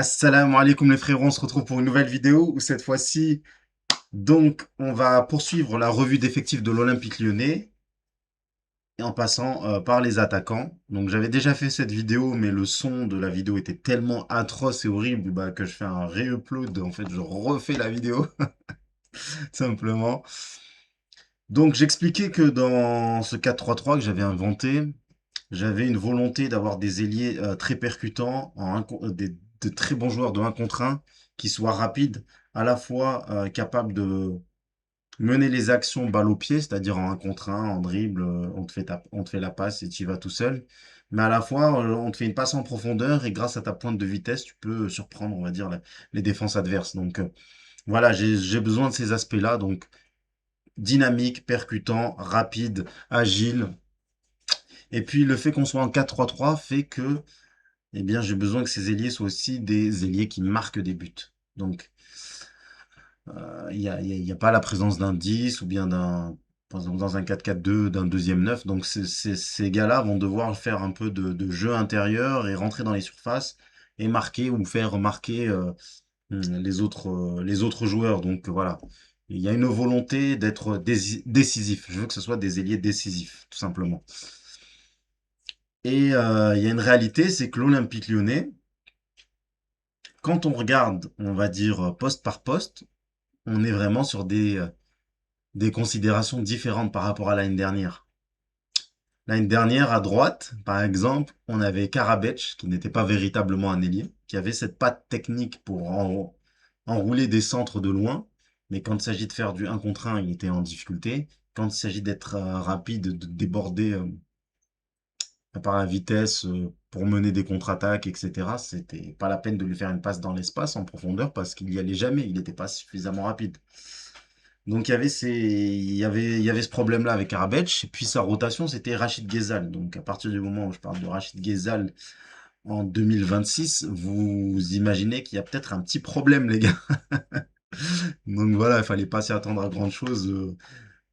Assalamu alaikum les frérots, on se retrouve pour une nouvelle vidéo où cette fois-ci, on va poursuivre la revue d'effectifs de l'Olympique Lyonnais et en passant par les attaquants. Donc j'avais déjà fait cette vidéo, mais le son de la vidéo était tellement atroce et horrible que je fais un re-upload. En fait, je refais la vidéo simplement. Donc j'expliquais que dans ce 4-3-3 que j'avais inventé, j'avais une volonté d'avoir des ailiers très percutants, de très bons joueurs de 1 contre 1, qui soient rapides, à la fois capables de mener les actions balle au pied, c'est-à-dire en 1 contre 1, en dribble, on te fait la passe et tu y vas tout seul. Mais à la fois, on te fait une passe en profondeur et grâce à ta pointe de vitesse, tu peux surprendre, on va dire, les défenses adverses. Donc voilà, j'ai besoin de ces aspects-là. Donc dynamique, percutant, rapide, agile. Et puis le fait qu'on soit en 4-3-3 fait que eh bien, j'ai besoin que ces ailiers soient aussi des ailiers qui marquent des buts. Donc, il y a pas la présence d'un 10 ou bien par exemple, dans un 4-4-2, d'un deuxième neuf. Donc, ces gars-là vont devoir faire un peu de jeu intérieur et rentrer dans les surfaces et marquer ou faire marquer les autres joueurs. Donc, voilà. Il y a une volonté d'être décisif. Je veux que ce soit des ailiers décisifs, tout simplement. Et il y a une réalité, c'est que l'Olympique Lyonnais, quand on regarde, on va dire poste par poste, on est vraiment sur des considérations différentes par rapport à l'année dernière. L'année dernière, à droite, par exemple, on avait Karabec, qui n'était pas véritablement un ailier, qui avait cette patte technique pour enrouler des centres de loin, mais quand il s'agit de faire du 1 contre 1, il était en difficulté. Quand il s'agit d'être rapide, de déborder par la vitesse pour mener des contre-attaques, etc., c'était pas la peine de lui faire une passe dans l'espace en profondeur parce qu'il y allait jamais, il n'était pas suffisamment rapide. Donc il y avait ce problème-là avec Karabec, et puis sa rotation c'était Rachid Ghezal. Donc à partir du moment où je parle de Rachid Ghezal en 2026, vous imaginez qu'il y a peut-être un petit problème, les gars. Donc voilà, il fallait pas s'y attendre à grande chose.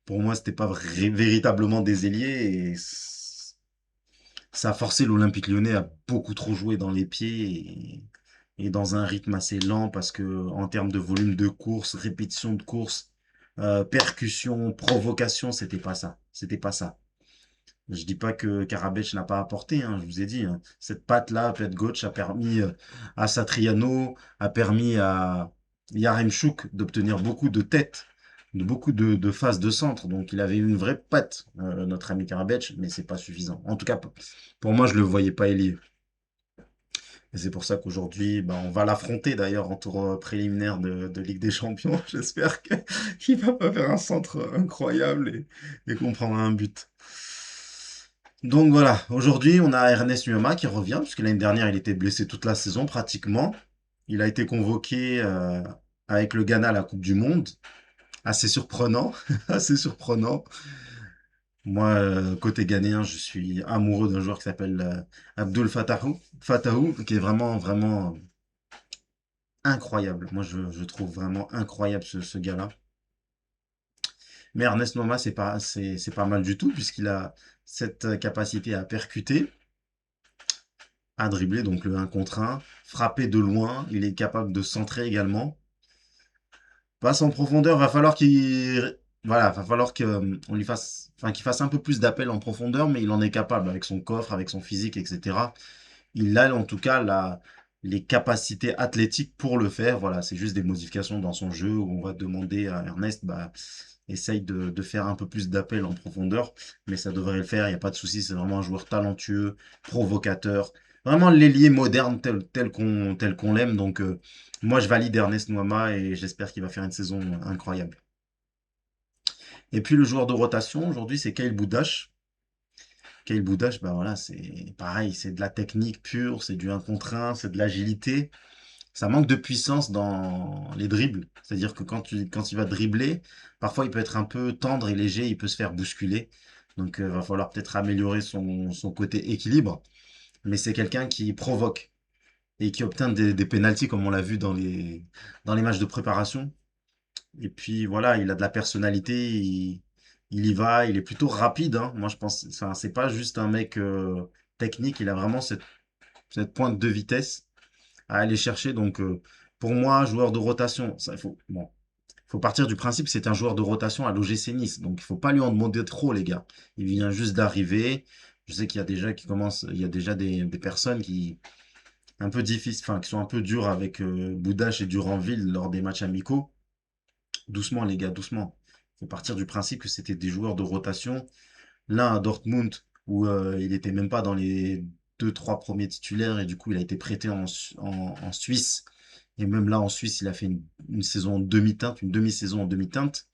Pour moi, c'était pas véritablement des ailiers et ça a forcé l'Olympique Lyonnais à beaucoup trop jouer dans les pieds et dans un rythme assez lent parce que en termes de volume de course, répétition de course, percussion, provocation, c'était pas ça. C'était pas ça. Je dis pas que Karabec n'a pas apporté, hein, je vous ai dit, hein. Cette patte-là, patte gauche, a permis à Satriano, a permis à Yaremchuk d'obtenir beaucoup de têtes, beaucoup de phases de centre. Donc il avait une vraie patte, notre ami Karabec, mais c'est pas suffisant. En tout cas, pour moi, je le voyais pas ailier. Et c'est pour ça qu'aujourd'hui, bah, on va l'affronter d'ailleurs en tour préliminaire de Ligue des Champions. J'espère qu'il va pas faire un centre incroyable et qu'on prendra un but. Donc voilà, aujourd'hui on a Ernest Nuama qui revient, puisque l'année dernière il était blessé toute la saison pratiquement. Il a été convoqué avec le Ghana à la Coupe du Monde. Assez surprenant, assez surprenant. Moi, côté ghanéen, je suis amoureux d'un joueur qui s'appelle Abdul Fatahou, qui est vraiment, vraiment incroyable. Moi, je trouve vraiment incroyable ce gars-là. Mais Ernest Noma, c'est pas mal du tout, puisqu'il a cette capacité à percuter, à dribbler, donc le 1 contre 1, frapper de loin, il est capable de centrer également. Passe en profondeur, va falloir on lui fasse, enfin, qu'il fasse un peu plus d'appel en profondeur, mais il en est capable avec son coffre, avec son physique, etc. Il a en tout cas les capacités athlétiques pour le faire. Voilà, c'est juste des modifications dans son jeu où on va demander à Ernest, bah, essaye de faire un peu plus d'appel en profondeur, mais ça devrait le faire, il n'y a pas de souci, c'est vraiment un joueur talentueux, provocateur, vraiment l'ailier moderne tel qu'on l'aime. Donc moi je valide Ernest Nuama et j'espère qu'il va faire une saison incroyable. Et puis le joueur de rotation aujourd'hui c'est Kyle Boudache. Kyle Boudache, bah voilà, c'est pareil, c'est de la technique pure, c'est du 1 contre 1, c'est de l'agilité. Ça manque de puissance dans les dribbles. C'est-à-dire que quand il va dribbler, parfois il peut être un peu tendre et léger, il peut se faire bousculer. Donc il va falloir peut-être améliorer son côté équilibre. Mais c'est quelqu'un qui provoque et qui obtient des pénaltys comme on l'a vu dans les matchs de préparation. Et puis voilà, il a de la personnalité, il y va, il est plutôt rapide, hein. Moi je pense, enfin, c'est pas juste un mec technique, il a vraiment cette pointe de vitesse à aller chercher. Donc, pour moi, joueur de rotation, ça, faut partir du principe que c'est un joueur de rotation à l'OGC Nice. Donc, il faut pas lui en demander trop, les gars. Il vient juste d'arriver. Je sais qu'il y a déjà il y a déjà des personnes qui, un peu difficiles, enfin, qui sont un peu dures avec Boudache et Duranville lors des matchs amicaux. Doucement, les gars, doucement. Il faut partir du principe que c'était des joueurs de rotation. L'un à Dortmund, où il était même pas dans les deux, trois premiers titulaires, et du coup, il a été prêté en Suisse. Et même là, en Suisse, il a fait une saison en demi-teinte, une demi-saison en demi-teinte.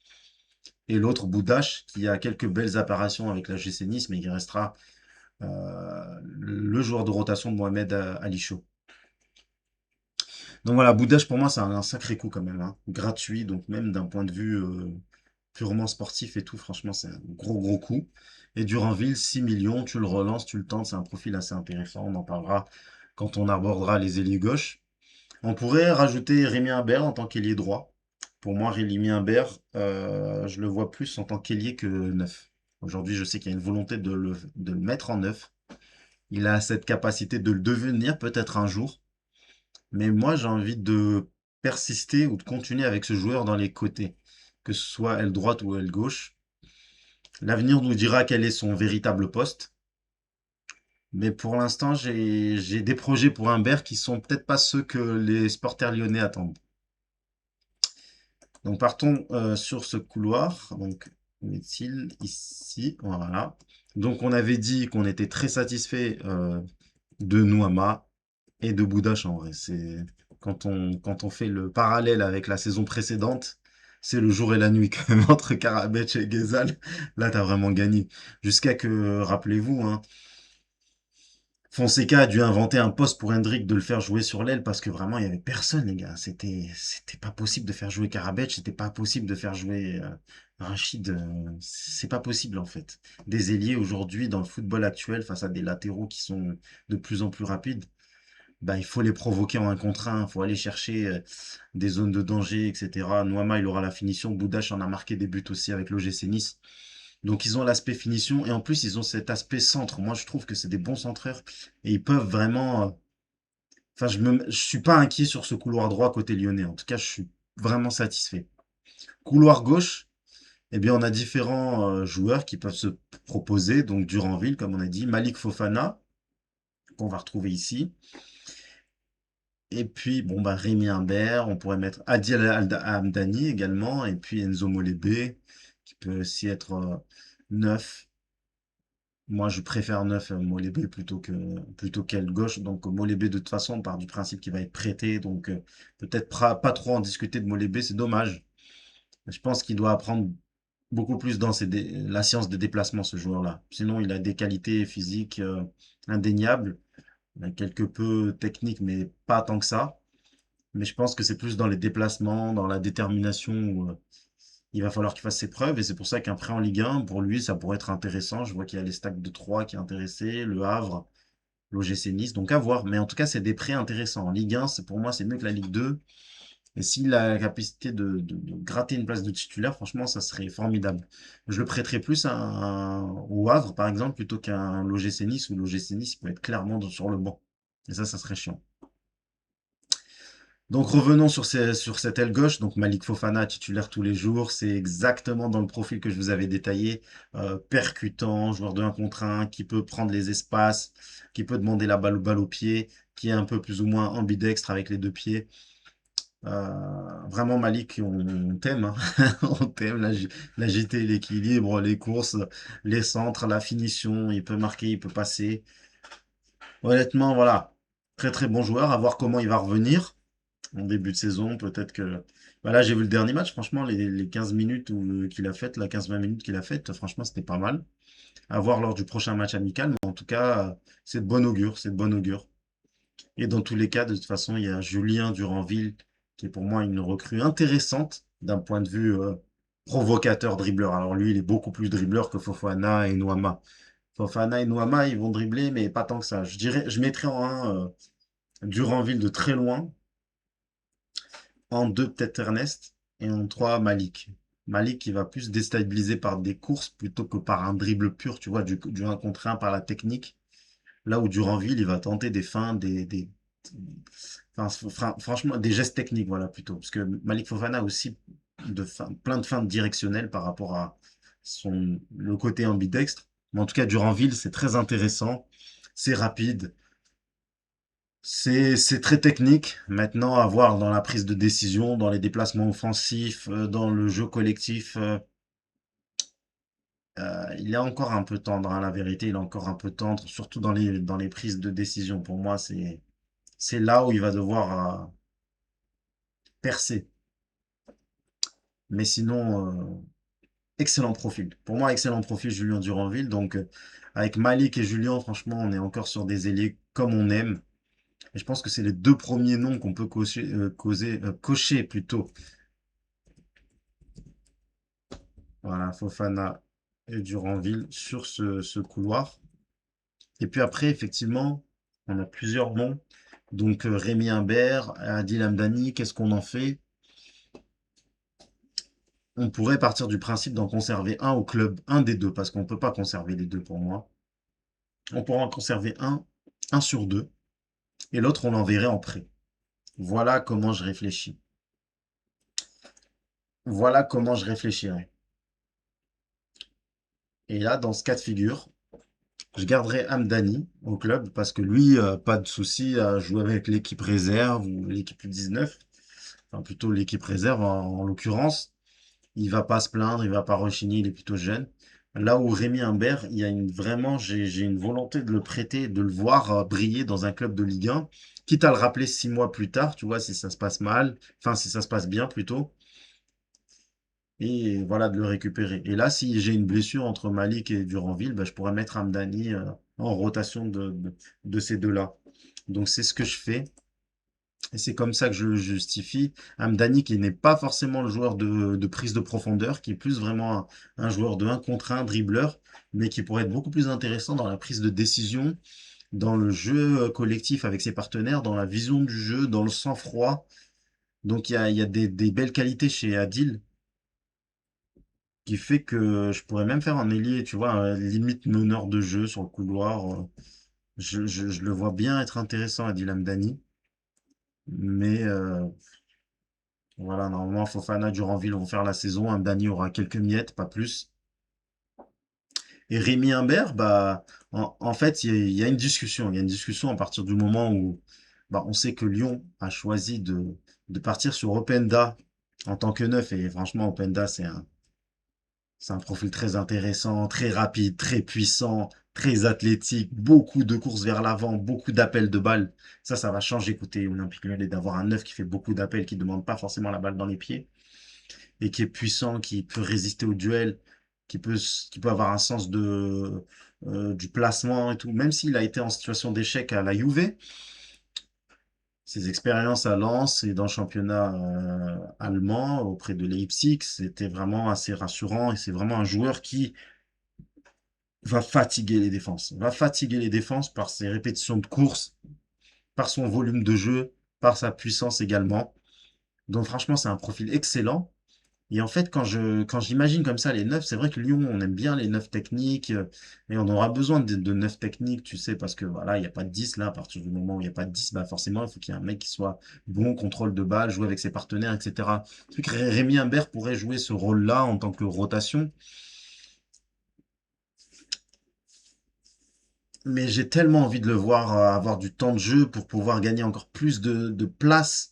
Et l'autre, Boudache, qui a quelques belles apparitions avec la GC Nice, mais il restera le joueur de rotation de Mohamed Ali Chaud. Donc voilà, Boudache, pour moi, c'est un sacré coup quand même, hein. Gratuit, donc même d'un point de vue purement sportif et tout, franchement, c'est un gros, gros coup. Et Duranville, 6 millions, tu le relances, tu le tentes, c'est un profil assez intéressant. On en parlera quand on abordera les ailiers gauche. On pourrait rajouter Rémi Imbert en tant qu'ailier droit. Pour moi, Rémi Imbert, je le vois plus en tant qu'ailier que neuf. Aujourd'hui, je sais qu'il y a une volonté de le mettre en neuf. Il a cette capacité de le devenir peut-être un jour. Mais moi, j'ai envie de persister ou de continuer avec ce joueur dans les côtés, que ce soit aile droite ou aile gauche. L'avenir nous dira quel est son véritable poste. Mais pour l'instant, j'ai des projets pour Humbert qui sont peut-être pas ceux que les supporters lyonnais attendent. Donc partons sur ce couloir. Donc, où est-il? Ici, voilà. Donc on avait dit qu'on était très satisfait de Nouama et de Boudache en vrai. C'est quand on fait le parallèle avec la saison précédente, c'est le jour et la nuit quand même entre Karabec et Ghezal. Là, t'as vraiment gagné. Jusqu'à que, rappelez-vous, hein, Fonseca a dû inventer un poste pour Hendrick de le faire jouer sur l'aile parce que vraiment il y avait personne, les gars. C'était pas possible de faire jouer Karabec, c'était pas possible de faire jouer Rachid. C'est pas possible en fait. Des ailiers aujourd'hui dans le football actuel face à des latéraux qui sont de plus en plus rapides, bah il faut les provoquer en un contre un. Il faut aller chercher des zones de danger, etc. Noama il aura la finition. Boudache en a marqué des buts aussi avec l'OGC Nice. Donc ils ont l'aspect finition et en plus ils ont cet aspect centre. Moi je trouve que c'est des bons centreurs et ils peuvent vraiment. Enfin je suis pas inquiet sur ce couloir droit côté lyonnais. En tout cas je suis vraiment satisfait. Couloir gauche, eh bien on a différents joueurs qui peuvent se proposer. Donc Duranville comme on a dit, Malik Fofana qu'on va retrouver ici. Et puis bon bah Rémi Imbert, on pourrait mettre Adil Hamdani également et puis Enzo Molébé qui peut aussi être neuf. Moi, je préfère neuf Molébé plutôt qu'aile gauche. Donc, Molébé, de toute façon, on part du principe qu'il va être prêté. Donc, peut-être pas trop en discuter de Molébé, c'est dommage. Je pense qu'il doit apprendre beaucoup plus dans la science des déplacements, ce joueur-là. Sinon, il a des qualités physiques indéniables. Il a quelque peu technique, mais pas tant que ça. Mais je pense que c'est plus dans les déplacements, dans la détermination où il va falloir qu'il fasse ses preuves. Et c'est pour ça qu'un prêt en Ligue 1, pour lui, ça pourrait être intéressant. Je vois qu'il y a les stacks de 3 qui est intéressé, Le Havre, l'OGC Nice. Donc à voir. Mais en tout cas, c'est des prêts intéressants. En Ligue 1, pour moi, c'est mieux que la Ligue 2. Et s'il a la capacité de gratter une place de titulaire, franchement, ça serait formidable. Je le prêterais plus au Havre, par exemple, plutôt qu'un l'OGC Nice, où l'OGC Nice il peut être clairement sur le banc. Et ça serait chiant. Donc revenons sur cette aile gauche, donc Malik Fofana titulaire tous les jours, c'est exactement dans le profil que je vous avais détaillé, percutant, joueur de 1 contre 1, qui peut prendre les espaces, qui peut demander la balle au pied, qui est un peu plus ou moins ambidextre avec les deux pieds. Vraiment Malik, on t'aime, hein. On t'aime, l'agilité, l'équilibre, les courses, les centres, la finition, il peut marquer, il peut passer. Honnêtement, voilà, très très bon joueur, à voir comment il va revenir en début de saison. Peut-être que. Bah là, j'ai vu le dernier match. Franchement, les 15 minutes qu'il a faites, la 15-20 minutes qu'il a faites, franchement, c'était pas mal. À voir lors du prochain match amical. Mais en tout cas, c'est de bon augure. C'est de bon augure. Et dans tous les cas, de toute façon, il y a Julien Duranville, qui est pour moi une recrue intéressante d'un point de vue provocateur, dribbleur. Alors lui, il est beaucoup plus dribbleur que Fofana et Noama. Fofana et Noama, ils vont dribbler, mais pas tant que ça. Je dirais, je mettrais en un Duranville de très loin. En 2 peut-être Ernest. Et en 3 Malik. Malik qui va plus déstabiliser par des courses plutôt que par un dribble pur, tu vois, du 1 contre 1 par la technique. Là où Duranville, il va tenter des feintes, Franchement, des gestes techniques, voilà, plutôt. Parce que Malik Fofana a aussi plein de feintes directionnelles par rapport à le côté ambidextre. Mais en tout cas, Duranville, c'est très intéressant. C'est rapide. C'est très technique. Maintenant, à voir dans la prise de décision, dans les déplacements offensifs, dans le jeu collectif. Il est encore un peu tendre, hein, la vérité, il est encore un peu tendre, surtout dans les prises de décision. Pour moi, c'est là où il va devoir percer. Mais sinon, excellent profil. Pour moi, excellent profil, Julien Duranville. Donc, avec Malik et Julien, franchement, on est encore sur des ailiers comme on aime. Et je pense que c'est les deux premiers noms qu'on peut cocher plutôt. Voilà, Fofana et Duranville sur ce couloir. Et puis après, effectivement, on a plusieurs noms. Donc, Rémi Imbert, Adil Hamdani, qu'est-ce qu'on en fait? On pourrait partir du principe d'en conserver un au club, un des deux, parce qu'on ne peut pas conserver les deux pour moi. On pourra en conserver un sur deux, et l'autre, on l'enverrait en prêt. Voilà comment je réfléchis. Voilà comment je réfléchirais. Et là, dans ce cas de figure, je garderai Hamdani au club, parce que lui, pas de souci à jouer avec l'équipe réserve ou l'équipe U19. Enfin, plutôt l'équipe réserve en l'occurrence. Il va pas se plaindre, il va pas rechigner, il est plutôt jeune. Là où Rémi Imbert, il y a vraiment, j'ai une volonté de le prêter, de le voir briller dans un club de Ligue 1, quitte à le rappeler 6 mois plus tard, tu vois, si ça se passe mal, enfin si ça se passe bien plutôt, et voilà, de le récupérer. Et là, si j'ai une blessure entre Malik et Duranville, bah, je pourrais mettre Hamdani en rotation de ces deux-là. Donc c'est ce que je fais. Et c'est comme ça que je le justifie. Hamdani qui n'est pas forcément le joueur de prise de profondeur, qui est plus vraiment un joueur de un contre un dribbleur, mais qui pourrait être beaucoup plus intéressant dans la prise de décision, dans le jeu collectif avec ses partenaires, dans la vision du jeu, dans le sang-froid. Donc il y a des belles qualités chez Adil, qui fait que je pourrais même faire un ailier, tu vois, un limite meneur de jeu sur le couloir. Je le vois bien être intéressant, Adil Hamdani. Mais voilà, normalement, Fofana, Duranville vont faire la saison. Hamdani aura quelques miettes, pas plus. Et Rémi Imbert, bah, en fait, il y a une discussion. Il y a une discussion à partir du moment où bah, on sait que Lyon a choisi de partir sur Openda en tant que neuf. Et franchement, Openda, c'est un profil très intéressant, très rapide, très puissant, très athlétique, beaucoup de courses vers l'avant, beaucoup d'appels de balles. Ça va changer côté Olympique Lyonnais d'avoir un neuf qui fait beaucoup d'appels, qui ne demande pas forcément la balle dans les pieds et qui est puissant, qui peut résister au duel, qui peut avoir un sens du placement et tout. Même s'il a été en situation d'échec à la Juve, ses expériences à Lens et dans le championnat allemand auprès de Leipzig, c'était vraiment assez rassurant et c'est vraiment un joueur qui va fatiguer les défenses par ses répétitions de courses, par son volume de jeu, par sa puissance également. Donc franchement, c'est un profil excellent. Et en fait, quand j'imagine comme ça les neufs, c'est vrai que Lyon, on aime bien les neufs techniques, et on aura besoin de neufs techniques, tu sais, parce que voilà, il n'y a pas de 10 là, à partir du moment où il n'y a pas de 10, bah forcément, il faut qu'il y ait un mec qui soit bon, contrôle de balle, jouer avec ses partenaires, etc. Je trouve que Rémi Imbert pourrait jouer ce rôle-là en tant que rotation, mais j'ai tellement envie de le voir avoir du temps de jeu pour pouvoir gagner encore plus de place,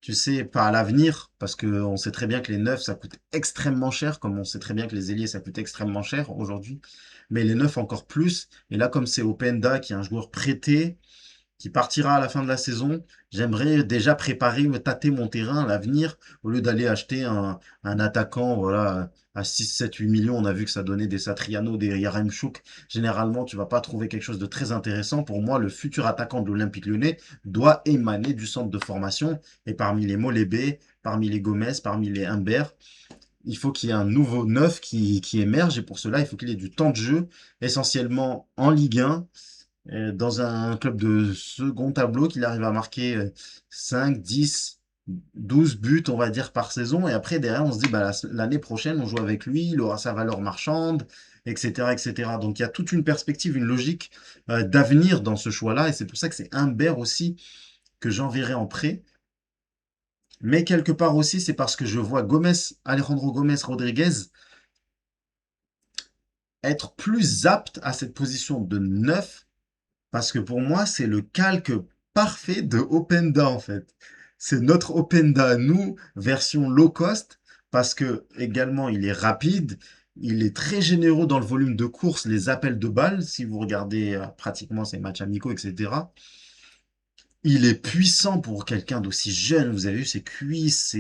tu sais, pas à l'avenir, parce que on sait très bien que les neufs, ça coûte extrêmement cher, comme on sait très bien que les ailiers, ça coûte extrêmement cher aujourd'hui. Mais les neufs encore plus. Et là, comme c'est Openda, qui est un joueur prêté, qui partira à la fin de la saison, j'aimerais déjà préparer, me tâter mon terrain à l'avenir, au lieu d'aller acheter un attaquant, voilà, à 6, 7, 8 millions. On a vu que ça donnait des Satriano, des Yaremchuk. Généralement, tu vas pas trouver quelque chose de très intéressant. Pour moi, le futur attaquant de l'Olympique Lyonnais doit émaner du centre de formation. Et parmi les Molébé, parmi les Gomez, parmi les Humbert, il faut qu'il y ait un nouveau neuf qui émerge. Et pour cela, il faut qu'il ait du temps de jeu, essentiellement en Ligue 1, dans un club de second tableau, qu'il arrive à marquer 5, 10, 12 buts, on va dire, par saison. Et après, derrière, on se dit, bah, l'année prochaine, on joue avec lui, il aura sa valeur marchande. etc., etc. Donc il y a toute une perspective, une logique d'avenir dans ce choix-là, et c'est pour ça que c'est Humbert aussi que j'enverrai en prêt. Mais quelque part aussi, c'est parce que je vois Alejandro Gomez Rodriguez être plus apte à cette position de neuf, parce que pour moi, c'est le calque parfait de Openda, en fait. C'est notre Openda à nous, version low cost, parce que également, il est rapide, il est très généreux dans le volume de course, les appels de balles, si vous regardez pratiquement ses matchs amicaux, etc. Il est puissant pour quelqu'un d'aussi jeune. Vous avez vu ses cuisses,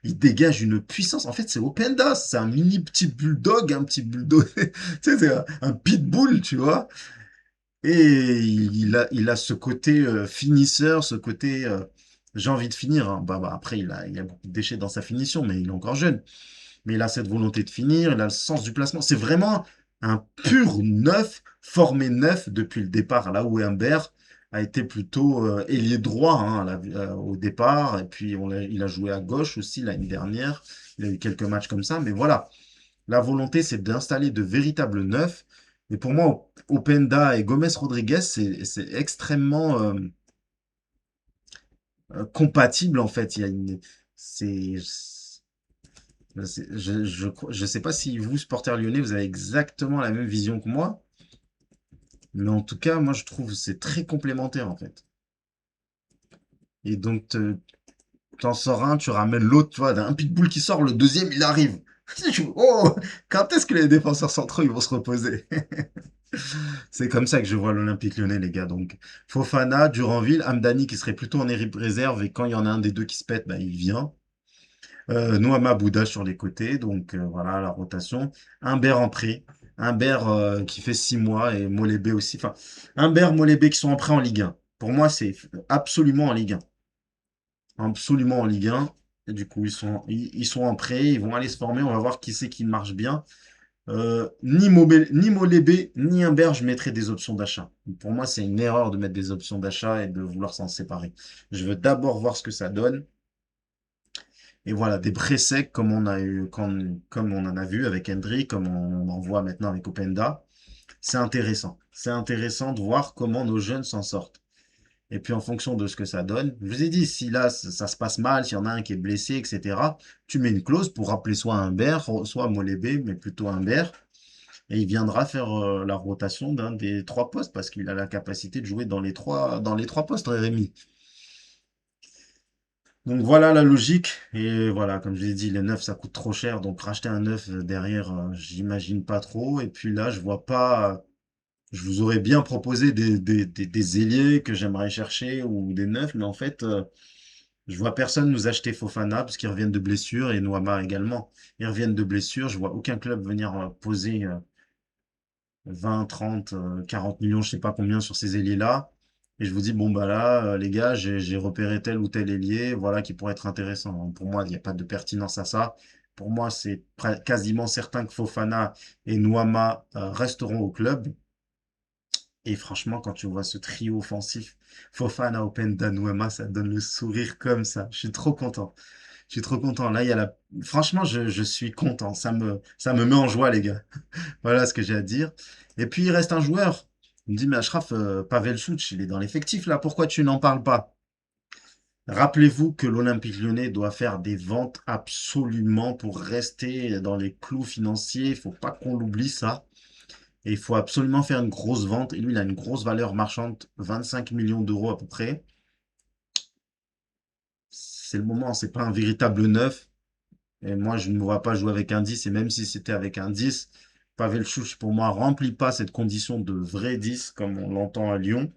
il dégage une puissance. En fait, c'est Openda. C'est un mini petit bulldog, un petit bulldog. Tu sais, c'est un pitbull, tu vois. Et il a ce côté finisseur, ce côté j'ai envie de finir, hein. Après, il a beaucoup de déchets dans sa finition, mais il est encore jeune. Mais il a cette volonté de finir, il a le sens du placement. C'est vraiment un pur neuf, formé neuf depuis le départ, là où Humbert a été plutôt ailier droit, hein, au départ. Et puis il a joué à gauche aussi l'année dernière. Il a eu quelques matchs comme ça. Mais voilà, la volonté, c'est d'installer de véritables neufs. Et pour moi, Openda et Gomez Rodriguez, c'est extrêmement compatible en fait. Il y a une, c'est, je sais pas si vous, supporters lyonnais, vous avez exactement la même vision que moi, mais en tout cas, moi, je trouve que c'est très complémentaire en fait. Et donc, t'en sors un, tu ramènes l'autre, tu vois, un pitbull qui sort, le deuxième, il arrive. Oh, quand est-ce que les défenseurs centraux ils vont se reposer? C'est comme ça que je vois l'Olympique Lyonnais, les gars. Donc, Fofana, Duranville, Amdani qui serait plutôt en réserve et quand il y en a un des deux qui se pète, bah, il vient. Noama Bouddha sur les côtés, donc voilà la rotation. Humbert en prêt. Humbert qui fait 6 mois et Molébé aussi. Enfin, Humbert, Molébé qui sont en prêt en Ligue 1. Pour moi, c'est absolument en Ligue 1. Absolument en Ligue 1. Et du coup, ils sont en prêt, ils vont aller se former. On va voir qui c'est qui marche bien. Ni Molébé, ni Humbert, je mettrai des options d'achat. Pour moi, c'est une erreur de mettre des options d'achat et de vouloir s'en séparer. Je veux d'abord voir ce que ça donne. Et voilà, des prêts secs comme on a eu, comme on en a vu avec Hendry, comme on en voit maintenant avec Openda. C'est intéressant. C'est intéressant de voir comment nos jeunes s'en sortent. Et puis en fonction de ce que ça donne, je vous ai dit, si là ça se passe mal, s'il y en a un qui est blessé, etc., tu mets une clause pour rappeler soit Humbert, soit Molébé, mais plutôt Humbert, et il viendra faire la rotation d'un des trois postes parce qu'il a la capacité de jouer dans les trois postes, Rémi. Donc voilà la logique. Et voilà, comme je l'ai dit, les neufs, ça coûte trop cher. Donc racheter un neuf derrière, j'imagine pas trop. Et puis là, je vois pas. Je vous aurais bien proposé des ailiers que j'aimerais chercher ou des neufs, mais en fait, je vois personne nous acheter Fofana parce qu'ils reviennent de blessure et Noama également. Ils reviennent de blessure. Je vois aucun club venir poser 20, 30, 40 millions, je sais pas combien sur ces ailiers-là. Et je vous dis, bon, bah là, les gars, j'ai repéré tel ou tel ailier, voilà, qui pourrait être intéressant. Donc, pour moi, il n'y a pas de pertinence à ça. Pour moi, c'est quasiment certain que Fofana et Nuama resteront au club. Et franchement, quand tu vois ce trio offensif, Fofana, Openda, Nuama, ça donne le sourire comme ça. Je suis trop content. Je suis trop content. Là, il y a la... Franchement, je suis content. Ça me met en joie, les gars. Voilà ce que j'ai à dire. Et puis, il reste un joueur. Il me dit, mais Achraf, Pavel Souch, il est dans l'effectif là, pourquoi tu n'en parles pas? Rappelez-vous que l'Olympique Lyonnais doit faire des ventes absolument pour rester dans les clous financiers. Il faut pas qu'on l'oublie ça. Et il faut absolument faire une grosse vente. Et lui, il a une grosse valeur marchande, 25 millions d'euros à peu près. C'est le moment, c'est pas un véritable neuf. Et moi, je ne me vois pas jouer avec un 10. Et même si c'était avec un 10, Pavel Chouch, pour moi, remplit pas cette condition de vrai 10 comme on l'entend à Lyon.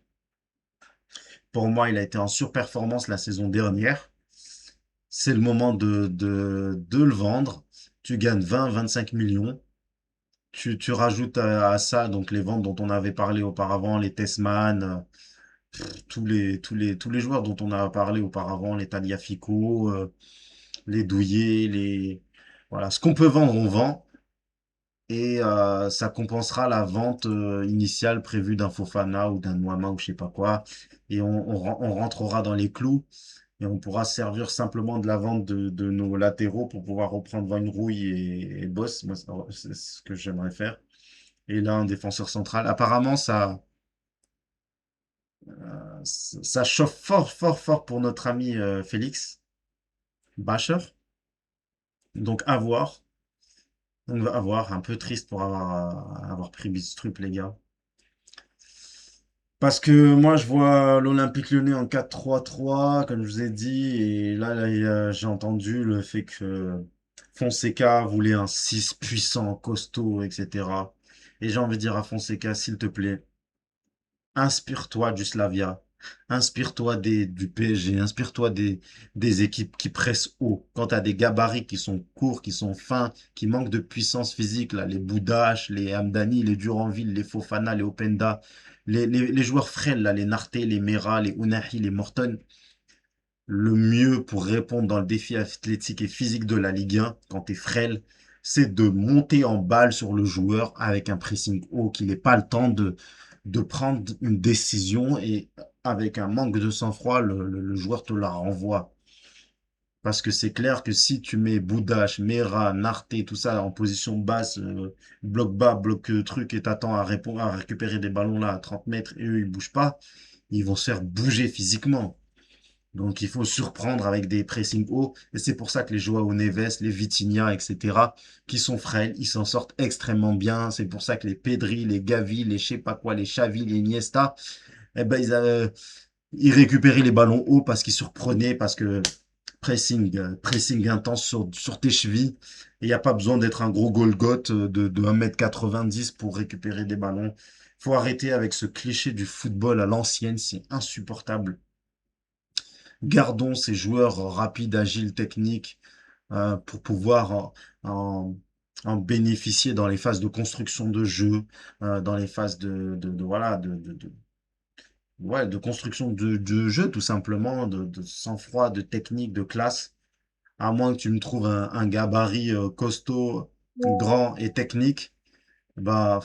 Pour moi, il a été en surperformance la saison dernière. C'est le moment de le vendre. Tu gagnes 20-25 millions. Tu rajoutes à ça donc les ventes dont on avait parlé auparavant, les Tessman, tous les joueurs dont on a parlé auparavant, les Tagliafico, les Douillet, voilà, ce qu'on peut vendre, on vend. Et ça compensera la vente initiale prévue d'un Fofana ou d'un Nuama ou je sais pas quoi. Et on rentrera dans les clous et on pourra se servir simplement de la vente de nos latéraux pour pouvoir reprendre Van Rouille et Boss. Moi, c'est ce que j'aimerais faire. Et là, un défenseur central. Apparemment, ça chauffe fort, fort, fort pour notre ami Félix Bacher. Donc, à voir. Donc, à voir. Un peu triste pour avoir pris Bidstrup, les gars. Parce que moi, je vois l'Olympique Lyonnais en 4-3-3, comme je vous ai dit. Et là, j'ai entendu le fait que Fonseca voulait un 6 puissant, costaud, etc. Et j'ai envie de dire à Fonseca, s'il te plaît, inspire-toi du Slavia, inspire-toi du PSG, inspire-toi des équipes qui pressent haut. Quand tu as des gabarits qui sont courts, qui sont fins, qui manquent de puissance physique, là, les Boudache, les Hamdani, les Duranville, les Fofana, les Openda, les joueurs frêles, là, les Narté, les Mera, les Ounahi, les Morton, le mieux pour répondre dans le défi athlétique et physique de la Ligue 1, quand tu es frêle, c'est de monter en balle sur le joueur avec un pressing haut, qu'il n'ait pas le temps de prendre une décision et avec un manque de sang-froid, le joueur te la renvoie. Parce que c'est clair que si tu mets Boudache, Mera, Narté, tout ça en position basse, bloc bas, bloc truc, et t'attends à répondre, à récupérer des ballons là à 30 mètres et eux ils bougent pas, ils vont se faire bouger physiquement. Donc il faut surprendre avec des pressings hauts. Et c'est pour ça que les Joao Neves, les Vitinha, etc., qui sont frêles, ils s'en sortent extrêmement bien. C'est pour ça que les Pedri, les Gavi, les je sais pas quoi, les Xavi, les Iniesta, eh ben, ils récupéraient les ballons hauts parce qu'ils surprenaient, parce que pressing intense sur tes chevilles. Et il n'y a pas besoin d'être un gros Golgoth de 1,90 m pour récupérer des ballons. Faut arrêter avec ce cliché du football à l'ancienne, c'est insupportable. Gardons ces joueurs rapides, agiles, techniques pour pouvoir en- en bénéficier dans les phases de construction de jeu, dans les phases voilà, ouais, de construction de jeu tout simplement, de sang-froid, de technique, de classe. À moins que tu me trouves un gabarit costaud, grand et technique, bah